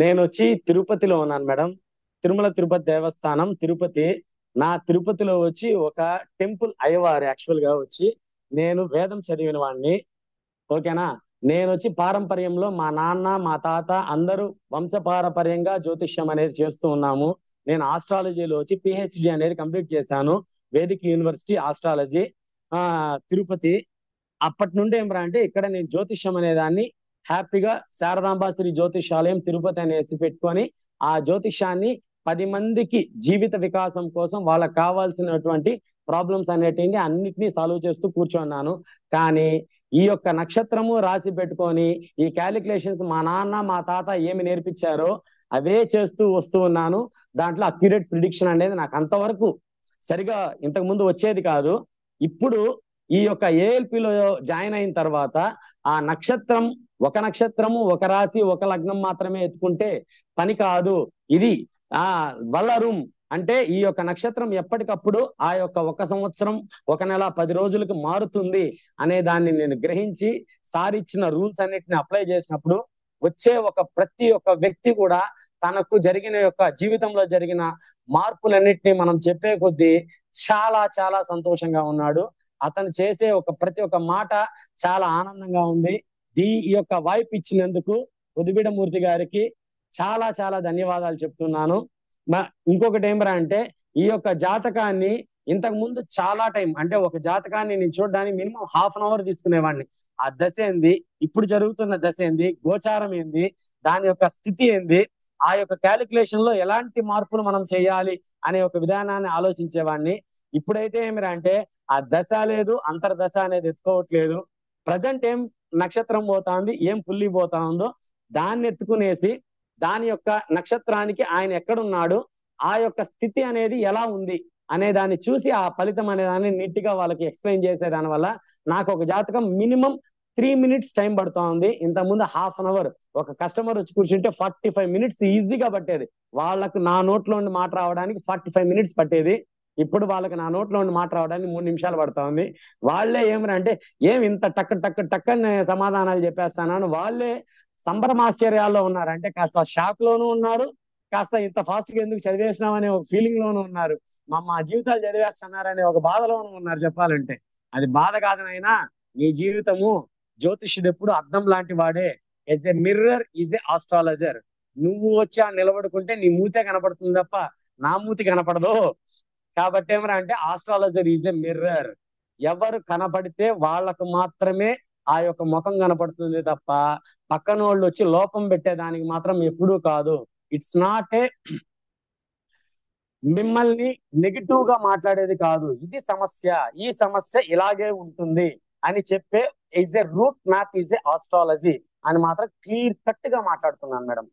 నేను వచ్చి తిరుపతిలో ఉన్నాను మేడం. తిరుమల తిరుపతి దేవస్థానం తిరుపతి. నా తిరుపతిలో వచ్చి ఒక టెంపుల్ అయ్యవారు యాక్చువల్ గా వచ్చి నేను వేదం చదివిన వాడిని. ఓకేనా. నేను వచ్చి పారంపర్యంలో మా నాన్న మా తాత అందరూ వంశపారపర్యంగా జ్యోతిష్యం అనేది చేస్తూ ఉన్నాము. నేను ఆస్ట్రాలజీలో వచ్చి పిహెచ్డి అనేది కంప్లీట్ చేశాను. వేదిక యూనివర్సిటీ ఆస్ట్రాలజీ తిరుపతి. అప్పటి నుండి ఏమరా అంటే ఇక్కడ నేను జ్యోతిష్యం అనే దాన్ని హ్యాపీగా శారదాంబాశ్రీ జ్యోతిషాలయం తిరుపతి అనేసి పెట్టుకొని ఆ జ్యోతిష్యాన్ని 10 మందికి జీవిత వికాసం కోసం వాళ్ళకి కావాల్సినటువంటి ప్రాబ్లమ్స్ అనేటివి అన్నిటినీ సాల్వ్ చేస్తూ కూర్చున్నాను. కానీ ఈ యొక్క నక్షత్రము రాసి పెట్టుకొని ఈ క్యాలిక్యులేషన్స్ మా నాన్న మా తాత ఏమి నేర్పించారో అవే చేస్తూ వస్తూ ఉన్నాను. దాంట్లో అక్యురేట్ ప్రిడిక్షన్ అనేది నాకు అంతవరకు సరిగా ఇంతకు ముందు వచ్చేది కాదు. ఇప్పుడు ఈ యొక్క ఏఎల్పిలో జాయిన్ అయిన తర్వాత ఆ నక్షత్రం ఒక నక్షత్రము ఒక రాశి ఒక లగ్నం మాత్రమే ఎత్తుకుంటే పని కాదు. ఇది వల్లరూం అంటే ఈ యొక్క నక్షత్రం ఎప్పటికప్పుడు ఆ యొక్క 1 సంవత్సరం 1 నెల 10 రోజులకు మారుతుంది అనే దాన్ని నేను గ్రహించి సారిచ్చిన రూల్స్ అన్నిటిని అప్లై చేసినప్పుడు వచ్చే ప్రతి ఒక్క వ్యక్తి కూడా తనకు జరిగిన యొక్క జీవితంలో జరిగిన మార్పులన్నిటిని మనం చెప్పే కొద్దీ చాలా చాలా సంతోషంగా ఉన్నాడు. అతను చేసే ప్రతి ఒక్క మాట చాలా ఆనందంగా ఉంది. ఈ యొక్క వాయిపు ఇచ్చినందుకు ఉదిబిడమూర్తి గారికి చాలా చాలా ధన్యవాదాలు చెప్తున్నాను. ఇంకొకటి ఏమరా అంటే ఈ యొక్క జాతకాన్ని ఇంతకు ముందు చాలా టైం అంటే ఒక జాతకాన్ని నేను చూడడానికి మినిమం ½ అవర్ తీసుకునేవాడిని. ఆ దశ ఏంది, ఇప్పుడు జరుగుతున్న దశ ఏంది, గోచారం ఏంది, దాని యొక్క స్థితి ఏంది, ఆ యొక్క క్యాలిక్యులేషన్ లో ఎలాంటి మార్పులు మనం చేయాలి అనే ఒక విధానాన్ని ఆలోచించేవాడిని. ఇప్పుడైతే ఏమిరా అంటే ఆ దశ లేదు, అంతర్దశ అనేది ఎత్తుకోవట్లేదు. ప్రజెంట్ ఏం నక్షత్రం పోతా ఉంది, ఏం పుల్లి పోతా ఉందో దాన్ని ఎత్తుకునేసి దాని యొక్క నక్షత్రానికి ఆయన ఎక్కడున్నాడు, ఆ యొక్క స్థితి అనేది ఎలా ఉంది అనే దాన్ని చూసి ఆ ఫలితం అనే దాన్ని నీట్ గా వాళ్ళకి ఎక్స్ప్లెయిన్ చేసే దాని వల్ల నాకు ఒక జాతకం మినిమం 3 minutes టైం పడుతూ ఉంది. ఇంతకుముందు ½ అవర్ ఒక కస్టమర్ వచ్చి కూర్చుంటే 45 minutes ఈజీగా పట్టేది. వాళ్ళకు నా నోట్లో ఉండి మాట రావడానికి 45 minutes పట్టేది. ఇప్పుడు వాళ్ళకి నా నోట్లో ఉండి మాట రావడానికి 3 నిమిషాలు పడతా ఉంది. వాళ్ళే ఏమనంటే ఏం ఇంత టక్కని సమాధానాలు చెప్పేస్తానని వాళ్ళే సంబరమాశ్చర్యాల్లో ఉన్నారు. అంటే కాస్త షాక్ లోనూ ఉన్నారు, కాస్త ఇంత ఫాస్ట్ గా ఎందుకు చదివేసినామనే ఒక ఫీలింగ్ లోనూ ఉన్నారు. మా జీవితాలు చదివేస్తున్నారనే ఒక బాధలోనూ ఉన్నారు. చెప్పాలంటే అది బాధ కాదనైనా నీ జీవితము జ్యోతిష్యుడు ఎప్పుడు అద్దం లాంటి వాడే. As a mirror is a astrologer. నువ్వు వచ్చి నిలబడుకుంటే నీ మూతే కనపడుతుంది తప్ప నా మూతి కనపడదు. కాబట్టి ఏమరా అంటే ఆస్ట్రాలజర్ ఈజ్ ఎ మిర్రర్. ఎవరు కనపడితే వాళ్ళకు మాత్రమే ఆ యొక్క ముఖం కనపడుతుంది తప్ప పక్కన వాళ్ళు వచ్చి లోపం పెట్టేదానికి మాత్రం ఎప్పుడూ కాదు. ఇట్స్ నాట్ ఏ మిమ్మల్ని నెగిటివ్ గా మాట్లాడేది కాదు. ఇది సమస్య, ఈ సమస్య ఇలాగే ఉంటుంది అని చెప్పే is a root map is a astrology అని మాత్రం క్లియర్ కట్ గా మాట్లాడుతున్నాను మేడం.